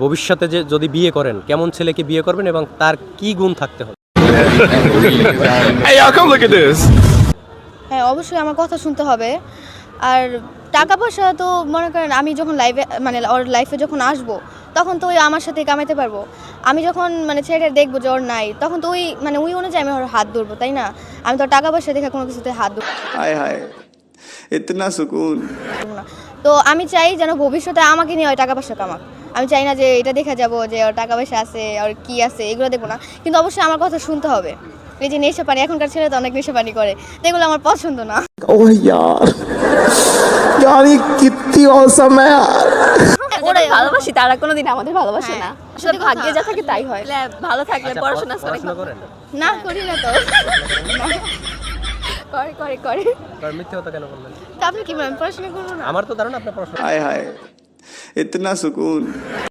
ভবিষ্যতে যে যদি বিয়ে করেন কেমন ছেলেকে বিয়ে করবেন এবং তার কি গুণ থাকতে হবে? Hey, y'all, come look at this. হ্যাঁ, অবশ্যই আমার কথা শুনতে হবে। আর টাকা পয়সা তো মনে করেন আমি যখন লাইফে মানে ওর লাইফে যখন আসবো তখন তো ওই আমার সাথে কামাইতে পারবো। আমি যখন মানে ছেলেটা দেখবো যে ওর নাই তখন তো ওই অনুযায়ী আমি ওর হাত ধরবো, তাই না? আমি তো টাকা পয়সা দেখে কোনো কিছুতে হাত ধরবো हाय हाय इतना सुकून। না। তো আমি চাই যেন ভবিষ্যতে আমাকে নিয়ে ওই টাকা পয়সা কামাক। আমি চাই না যে এটা দেখে যাবো যে ওর টাকা পয়সা আছে, ওর কি আছে, এগুলো দেখবো না। কিন্তু অবশ্যই আমার কথা শুনতে হবে। এই যে নেশা পানি, এখনকার ছেলে তো অনেক নেশা পানি করে, তো এগুলো আমার পছন্দ না। ओह यार यार ये कितनी औसम है यार। ওরাই ভালোবাসি, তারা কোনোদিন আমাদের ভালোবাসে না। হ্যাঁ, আসলে ভাগ্যে যা থাকে তাই হয়। ভালো থাকলে আচ্ছা, পড়াশোনা করে পড়াশোনা করেন? না, করি না তো। করে করে করে কারণ মিথ্যে কথা কেন বললেন? তো আপনি কি বলেন, পড়াশোনা করবো না? আমার তো ধারণা আপনার পড়াশোনা। हाय हाय इतना सुकून।